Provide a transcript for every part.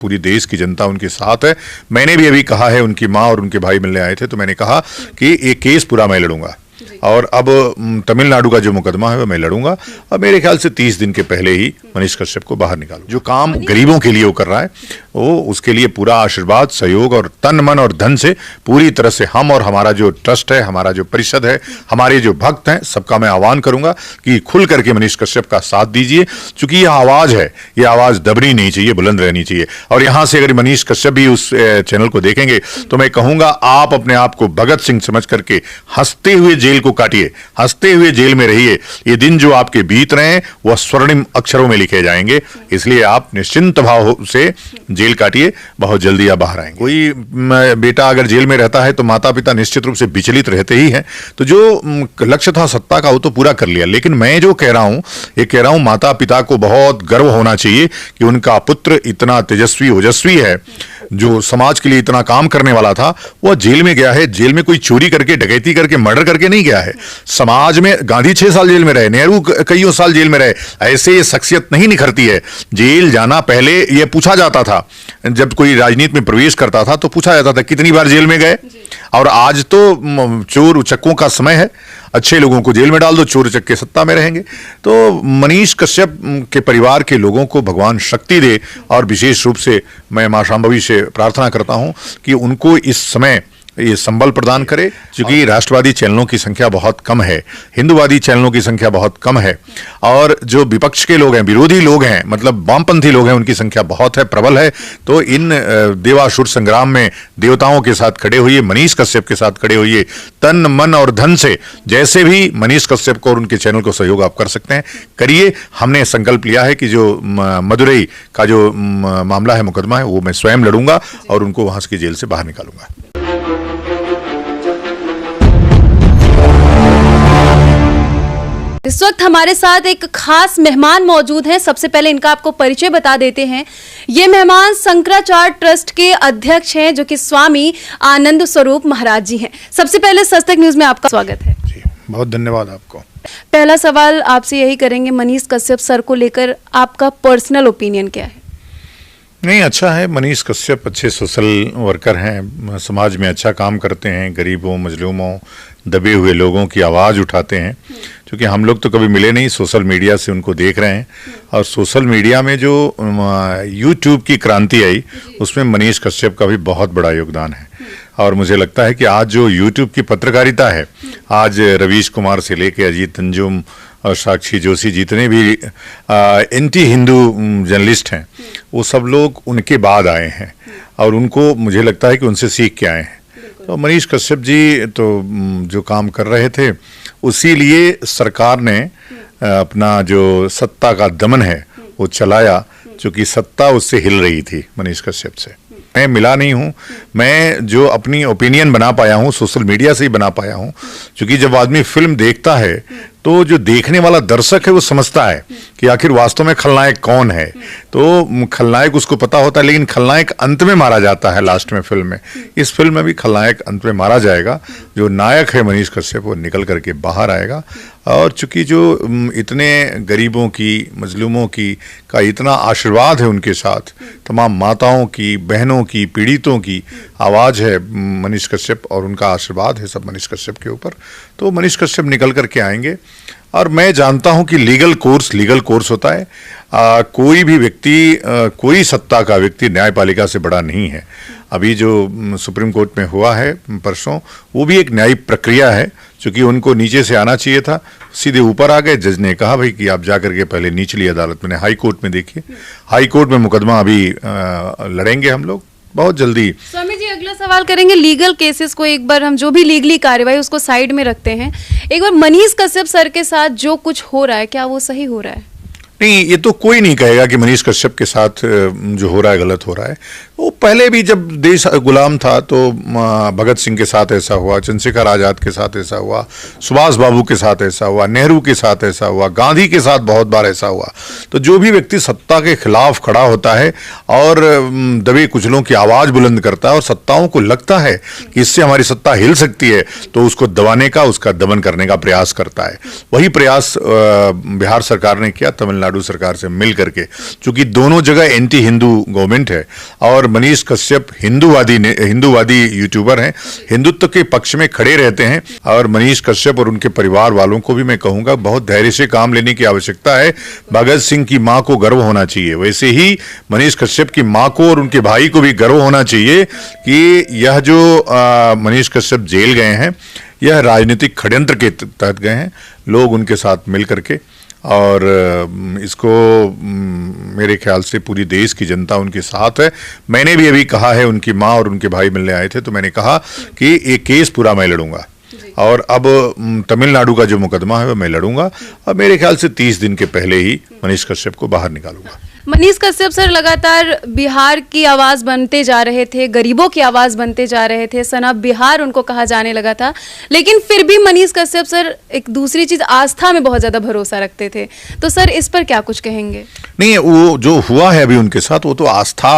पूरी देश की जनता उनके साथ है। मैंने भी अभी कहा है, उनकी माँ और उनके भाई मिलने आए थे तो मैंने कहा कि ये केस पूरा मैं लड़ूंगा और अब तमिलनाडु का जो मुकदमा है वो मैं लड़ूंगा। अब मेरे ख्याल से 30 दिन के पहले ही मनीष कश्यप को बाहर निकालूं। जो काम गरीबों के लिए वो कर रहा है वो उसके लिए पूरा आशीर्वाद, सहयोग और तन मन और धन से पूरी तरह से हम और हमारा जो ट्रस्ट है, हमारा जो परिषद है, हमारे जो भक्त हैं, सबका मैं आह्वान करूंगा कि खुल करके मनीष कश्यप का साथ दीजिए। चूंकि ये आवाज है, ये आवाज दबनी नहीं चाहिए, बुलंद रहनी चाहिए। और यहां से अगर मनीष कश्यप भी उस चैनल को देखेंगे तो मैं कहूंगा आप अपने आप को भगत सिंह समझ करके हंसते हुए जेल को काटिए, हंसते हुए जेल में रहिए। ये दिन जो आपके बीत रहे हैं वह स्वर्णिम अक्षरों में लिखे जाएंगे, इसलिए आप निश्चिंत भाव से जेल काटिए, बहुत जल्दी आप बाहर आएंगे। कोई बेटा अगर जेल में रहता है तो माता पिता निश्चित रूप से विचलित रहते ही हैं। तो जो लक्ष्य था सत्ता का वो तो पूरा कर लिया, लेकिन मैं जो कह रहा हूं ये कह रहा हूं माता पिता को बहुत गर्व होना चाहिए कि उनका पुत्र इतना तेजस्वी ओजस्वी है, जो समाज के लिए इतना काम करने वाला था, वह जेल में गया है। जेल में कोई चोरी करके, डकैती करके, मर्डर करके नहीं गया है। समाज में गांधी 6 साल जेल में रहे, नेहरू कईयों साल जेल में रहे, ऐसे ये शख्सियत नहीं निखरती है। जेल जाना पहले ये पूछा जाता था, जब कोई राजनीति में प्रवेश करता था तो पूछा जाता था कितनी बार जेल में गए। और आज तो चोर उचक्कों का समय है, अच्छे लोगों को जेल में डाल दो, चोर उचक्के सत्ता में रहेंगे। तो मनीष कश्यप के परिवार के लोगों को भगवान शक्ति दे और विशेष रूप से मैं मां शांभवी से प्रार्थना करता हूं कि उनको इस समय ये संबल प्रदान करे। क्योंकि राष्ट्रवादी चैनलों की संख्या बहुत कम है, हिंदूवादी चैनलों की संख्या बहुत कम है, और जो विपक्ष के लोग हैं, विरोधी लोग हैं, मतलब वामपंथी लोग हैं, उनकी संख्या बहुत है, प्रबल है। तो इन देवासुर संग्राम में देवताओं के साथ खड़े होइए, मनीष कश्यप के साथ खड़े होइए, तन मन और धन से। जैसे भी मनीष कश्यप को और उनके चैनल को सहयोग आप कर सकते हैं करिए। हमने संकल्प लिया है कि जो मदुरई का जो मामला है, मुकदमा है, वो मैं स्वयं लड़ूंगा और उनको वहां से जेल से बाहर निकालूंगा। इस वक्त हमारे साथ एक खास मेहमान मौजूद हैं। सबसे पहले इनका आपको परिचय बता देते हैं। ये मेहमान शंकराचार्य ट्रस्ट के अध्यक्ष हैं, जो कि स्वामी आनंद स्वरूप महाराज जी हैं। सबसे पहले सच तक न्यूज में आपका स्वागत है जी, बहुत धन्यवाद आपको। पहला सवाल आपसे यही करेंगे, मनीष कश्यप सर को लेकर आपका पर्सनल ओपिनियन क्या है? नहीं, अच्छा है। मनीष कश्यप अच्छे सोशल वर्कर हैं, समाज में अच्छा काम करते हैं, गरीबों, मजलूमों, दबे हुए लोगों की आवाज़ उठाते हैं। क्योंकि हम लोग तो कभी मिले नहीं, सोशल मीडिया से उनको देख रहे हैं, और सोशल मीडिया में जो यूट्यूब की क्रांति आई उसमें मनीष कश्यप का भी बहुत बड़ा योगदान है। और मुझे लगता है कि आज जो यूट्यूब की पत्रकारिता है, आज रवीश कुमार से लेके अजीत अंजुम और साक्षी जोशी, जितने भी एंटी हिंदू जर्नलिस्ट हैं, वो सब लोग उनके बाद आए हैं और उनको मुझे लगता है कि उनसे सीख के आए हैं। तो मनीष कश्यप जी तो जो काम कर रहे थे, उसी लिए सरकार ने अपना जो सत्ता का दमन है वो चलाया, क्योंकि सत्ता उससे हिल रही थी मनीष कश्यप से। मैं मिला नहीं हूँ, मैं जो अपनी ओपिनियन बना पाया हूँ सोशल मीडिया से ही बना पाया हूँ। क्योंकि जब आदमी फिल्म देखता है तो जो देखने वाला दर्शक है वो समझता है कि आखिर वास्तव में खलनायक कौन है। तो खलनायक उसको पता होता है, लेकिन खलनायक अंत में मारा जाता है लास्ट में फिल्म में। इस फिल्म में भी खलनायक अंत में मारा जाएगा, जो नायक है मनीष कश्यप वो निकल करके बाहर आएगा। और चूंकि जो इतने गरीबों की, मजलूमों की का इतना आशीर्वाद है उनके साथ, तमाम माताओं की, बहनों की, पीड़ितों की आवाज़ है मनीष कश्यप, और उनका आशीर्वाद है सब मनीष कश्यप के ऊपर। तो मनीष कश्यप निकल करके आएंगे। और मैं जानता हूं कि लीगल कोर्स होता है। कोई भी व्यक्ति, कोई सत्ता का व्यक्ति न्यायपालिका से बड़ा नहीं है। अभी जो सुप्रीम कोर्ट में हुआ है परसों, वो भी एक न्यायिक प्रक्रिया है। क्योंकि उनको नीचे से आना चाहिए था, सीधे ऊपर आ गए। जज ने कहा भाई कि आप जाकर के पहले निचली अदालत में, हाई कोर्ट में देखिए। हाई कोर्ट में मुकदमा अभी लड़ेंगे हम लोग बहुत जल्दी। स्वामी जी, अगला सवाल करेंगे लीगल केसेस को। एक बार हम जो भी लीगली कार्यवाही उसको साइड में रखते हैं। एक बार मनीष कश्यप सर के साथ जो कुछ हो रहा है, क्या वो सही हो रहा है? नहीं, ये तो कोई नहीं कहेगा कि मनीष कश्यप के साथ जो हो रहा है गलत हो रहा है। वो पहले भी जब देश गुलाम था तो भगत सिंह के साथ ऐसा हुआ, चंद्रशेखर आजाद के साथ ऐसा हुआ, सुभाष बाबू के साथ ऐसा हुआ, नेहरू के साथ ऐसा हुआ, गांधी के साथ बहुत बार ऐसा हुआ। तो जो भी व्यक्ति सत्ता के खिलाफ खड़ा होता है और दबे कुचलों की आवाज बुलंद करता है और सत्ताओं को लगता है कि इससे हमारी सत्ता हिल सकती है, तो उसको दबाने का, उसका दमन करने का प्रयास करता है। वही प्रयास बिहार सरकार ने किया तमिलनाडु सरकार से मिल करके, चूंकि दोनों जगह एंटी हिंदू गवर्नमेंट है और मनीष कश्यप हिंदूवादी यूट्यूबर हैं, हिंदुत्व के पक्ष में खड़े रहते हैं। और मनीष कश्यप और उनके परिवार वालों को भी मैं कहूंगा बहुत धैर्य से काम लेने की आवश्यकता है। भगत सिंह की मां को गर्व होना चाहिए, वैसे ही मनीष कश्यप की मां को और उनके भाई को भी गर्व होना चाहिए कि यह जो मनीष कश्यप जेल गए हैं यह राजनीतिक षड्यंत्र के तहत गए हैं, लोग उनके साथ मिल करके। और इसको मेरे ख्याल से पूरी देश की जनता उनके साथ है। मैंने भी अभी कहा है, उनकी माँ और उनके भाई मिलने आए थे तो मैंने कहा कि एक केस पूरा मैं लड़ूंगा और अब तमिलनाडु का जो मुकदमा है वो मैं लड़ूंगा और मेरे ख्याल से 30 दिन के पहले ही मनीष कश्यप को बाहर निकालूंगा। मनीष कश्यप सर लगातार बिहार की आवाज बनते जा रहे थे, गरीबों की आवाज बनते जा रहे थे, सन ऑफ बिहार उनको कहा जाने लगा था, लेकिन फिर भी मनीष कश्यप सर एक दूसरी चीज आस्था में बहुत ज्यादा भरोसा रखते थे। तो सर इस पर क्या कुछ कहेंगे? नहीं, वो जो हुआ है अभी उनके साथ वो तो आस्था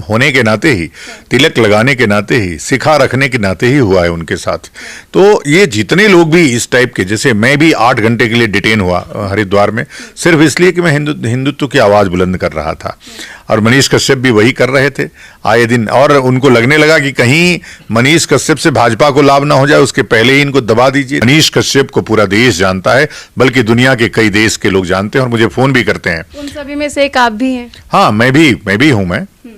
होने के नाते ही, तिलक लगाने के नाते ही, सिखा रखने के नाते ही हुआ है उनके साथ। तो ये जितने लोग भी इस टाइप के, जैसे मैं भी 8 घंटे के लिए डिटेन हुआ हरिद्वार में सिर्फ इसलिए कि मैं हिंदुत्व की आवाज बुलंद कर रहा था और मनीष कश्यप भी वही कर रहे थे आए दिन। और उनको लगने लगा कि कहीं मनीष कश्यप से भाजपा को लाभ ना हो जाए, उसके पहले ही इनको दबा दीजिए। मनीष कश्यप को पूरा देश जानता है, बल्कि दुनिया के कई देश के लोग जानते हैं और मुझे फोन भी करते हैं। उन सभी में से एक आप भी हैं। हाँ, मैं भी हूं।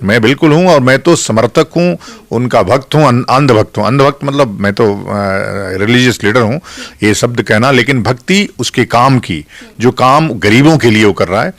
मैं बिल्कुल हूं और मैं तो समर्थक हूं, उनका भक्त हूं, अंधभक्त हूं। अंधभक्त मतलब मैं तो रिलीजियस लीडर हूं, ये शब्द कहना, लेकिन भक्ति उसके काम की, जो काम गरीबों के लिए वो कर रहा है,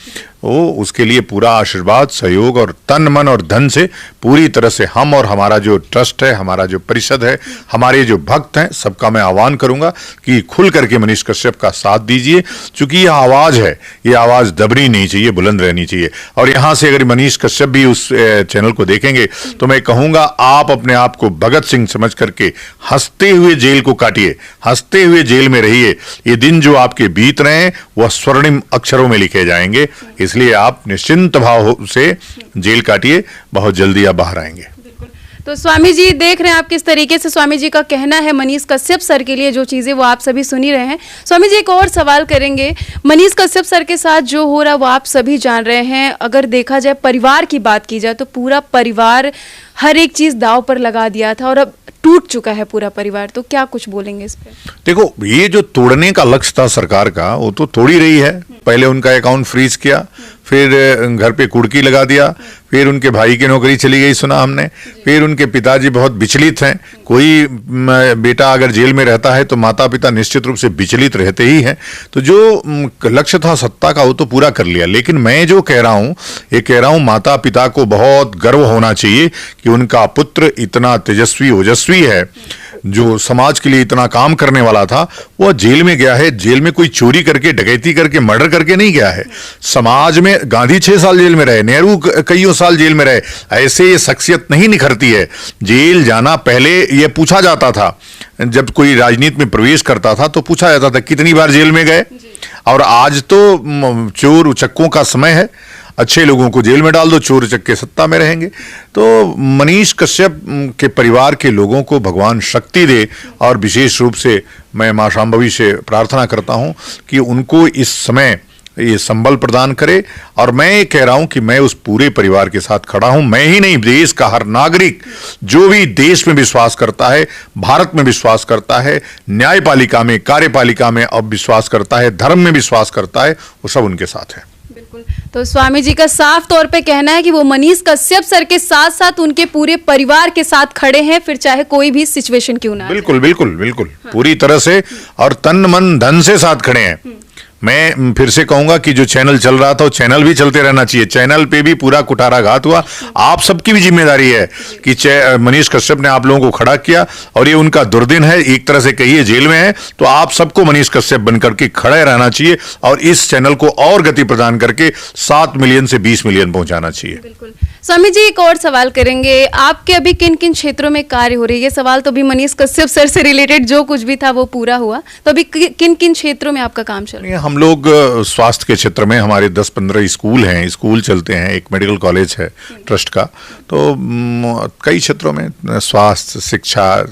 वो उसके लिए पूरा आशीर्वाद, सहयोग और तन मन और धन से पूरी तरह से हम और हमारा जो ट्रस्ट है, हमारा जो परिषद है, हमारे जो भक्त हैं, सबका मैं आह्वान करूंगा कि खुल करके मनीष कश्यप का साथ दीजिए। चूंकि यह आवाज है, ये आवाज दबनी नहीं चाहिए, बुलंद रहनी चाहिए। और यहां से अगर मनीष कश्यप भी उस चैनल को देखेंगे तो मैं कहूंगा आप अपने आप को भगत सिंह समझ करके हंसते हुए जेल को काटिए, हंसते हुए जेल में रहिए। ये दिन जो आपके बीत रहे हैं वह स्वर्णिम अक्षरों में लिखे जाएंगे, इसलिए आप निश्चिंत भाव से जेल काटिए, बहुत जल्दी आप बाहर आएंगे। तो स्वामी जी देख रहे हैं आप किस तरीके से स्वामी जी का कहना है मनीष कश्यप सर के लिए, जो चीजें वो आप सभी सुन ही रहे हैं। स्वामी जी एक और सवाल करेंगे, मनीष कश्यप सर के साथ जो हो रहा है वो आप सभी जान रहे हैं। अगर देखा जाए, परिवार की बात की जाए तो पूरा परिवार हर एक चीज दांव पर लगा दिया था और अब टूट चुका है पूरा परिवार, तो क्या कुछ बोलेंगे इस पे? देखो, ये जो तोड़ने का लक्ष्य था सरकार का वो तो तोड़ ही रही है। पहले उनका अकाउंट फ्रीज किया, फिर घर पे कुड़की लगा दिया, फिर उनके भाई की नौकरी चली गई सुना हमने, फिर उनके पिताजी बहुत विचलित हैं। कोई बेटा अगर जेल में रहता है तो माता पिता निश्चित रूप से विचलित रहते ही हैं। तो जो लक्ष्य था सत्ता का वो तो पूरा कर लिया, लेकिन मैं जो कह रहा हूं, ये कह रहा हूं माता पिता को बहुत गर्व होना चाहिए कि उनका पुत्र इतना तेजस्वी ओजस्वी है, जो समाज के लिए इतना काम करने वाला था, वह जेल में गया है। जेल में कोई चोरी करके, डकैती करके, मर्डर करके नहीं गया है। समाज में गांधी 6 साल जेल में रहे, नेहरू कईयों साल जेल में रहे, ऐसे ये शख्सियत नहीं निखरती है। जेल जाना, पहले ये पूछा जाता था, जब कोई राजनीति में प्रवेश करता था तो पूछा जाता था कितनी बार जेल में गए। और आज तो चोर उचक्कों का समय है, अच्छे लोगों को जेल में डाल दो, चोर चक्के सत्ता में रहेंगे। तो मनीष कश्यप के परिवार के लोगों को भगवान शक्ति दे और विशेष रूप से मैं मां शांभवी से प्रार्थना करता हूं कि उनको इस समय ये संबल प्रदान करे। और मैं ये कह रहा हूं कि मैं उस पूरे परिवार के साथ खड़ा हूं। मैं ही नहीं, देश का हर नागरिक जो भी देश में विश्वास करता है, भारत में विश्वास करता है, न्यायपालिका में, कार्यपालिका में अब विश्वास करता है, धर्म में विश्वास करता है, वो सब उनके साथ है। बिल्कुल। तो स्वामी जी का साफ तौर पे कहना है कि वो मनीष कश्यप सर के साथ साथ उनके पूरे परिवार के साथ खड़े हैं, फिर चाहे कोई भी सिचुएशन क्यों ना। बिल्कुल बिल्कुल बिल्कुल, पूरी तरह से और तन मन धन से साथ खड़े हैं। मैं फिर से कहूंगा कि जो चैनल चल रहा था वो चैनल भी चलते रहना चाहिए। चैनल पे भी पूरा कुठाराघात हुआ। आप सबकी भी जिम्मेदारी है कि मनीष कश्यप ने आप लोगों को खड़ा किया और ये उनका दुर्दिन है, एक तरह से कहिए जेल में है, तो आप सबको मनीष कश्यप बनकर के खड़े रहना चाहिए और इस चैनल को और गति प्रदान करके 7 मिलियन से 20 मिलियन पहुंचाना चाहिए। बिल्कुल। स्वामी जी एक और सवाल करेंगे, आपके अभी किन किन क्षेत्रों में कार्य हो रही है? ये सवाल तो अभी मनीष कश्यप सर से रिलेटेड जो कुछ भी था वो पूरा हुआ, तो अभी किन किन क्षेत्रों में आपका काम चल रहा है? हम लोग स्वास्थ्य के क्षेत्र में हमारे 10-15 स्कूल हैं, स्कूल चलते हैं, एक मेडिकल कॉलेज है ट्रस्ट का, तो कई क्षेत्रों में स्वास्थ्य, शिक्षा,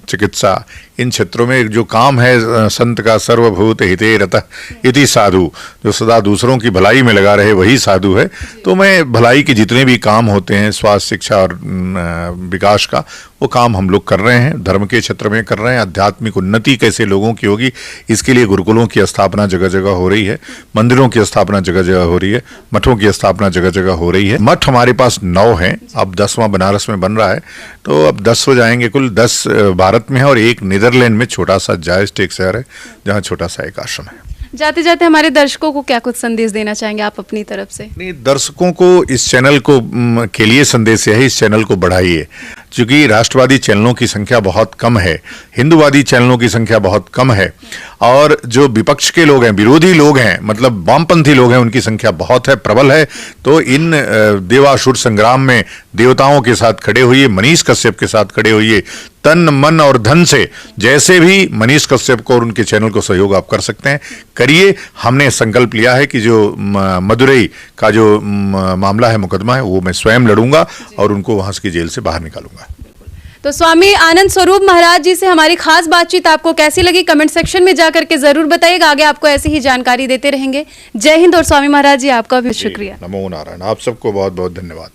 चिकित्सा, इन क्षेत्रों में जो काम है संत का सर्वभूत हिते रतः इति साधु, जो सदा दूसरों की भलाई में लगा रहे वही साधु है। तो मैं भलाई के जितने भी काम होते हैं, स्वास्थ्य, शिक्षा और विकास का, वो काम हम लोग कर रहे हैं। धर्म के क्षेत्र में कर रहे हैं। आध्यात्मिक उन्नति कैसे लोगों की होगी, इसके लिए गुरुकुलों की स्थापना जगह जगह हो रही है, मंदिरों की स्थापना जगह जगह हो रही है, मठों की स्थापना जगह जगह हो रही है। मठ हमारे पास 9 हैं, अब 10वां बनारस में बन रहा है, तो अब 10 हो जाएंगे कुल। 10 भारत में है और एक नीदरलैंड में छोटा सा जायस्ट एक शहर है जहाँ छोटा सा एक आश्रम है। जाते जाते हमारे दर्शकों को क्या कुछ संदेश देना चाहेंगे आप अपनी तरफ से? नहीं, दर्शकों को इस चैनल को के लिए संदेश है, इस चैनल को बढ़ाइए, क्योंकि राष्ट्रवादी चैनलों की संख्या बहुत कम है, हिंदूवादी चैनलों की संख्या बहुत कम है, और जो विपक्ष के लोग हैं, विरोधी लोग हैं, मतलब वामपंथी लोग हैं, उनकी संख्या बहुत है, प्रबल है। तो इन देवासुर संग्राम में देवताओं के साथ खड़े होइए, मनीष कश्यप के साथ खड़े होइए, तन मन और धन से, जैसे भी मनीष कश्यप को और उनके चैनल को सहयोग आप कर सकते हैं, करिए। हमने संकल्प लिया है कि जो मदुरई का जो मामला है, मुकदमा है, वो मैं स्वयं लड़ूंगा और उनको वहां की जेल से बाहर निकालूंगा। तो स्वामी आनंद स्वरूप महाराज जी से हमारी खास बातचीत आपको कैसी लगी, कमेंट सेक्शन में जाकर के जरूर बताइएगा। आगे आपको ऐसी ही जानकारी देते रहेंगे। जय हिंद और स्वामी महाराज जी आपका भी शुक्रिया। नमो नारायण। आप सबको बहुत बहुत धन्यवाद।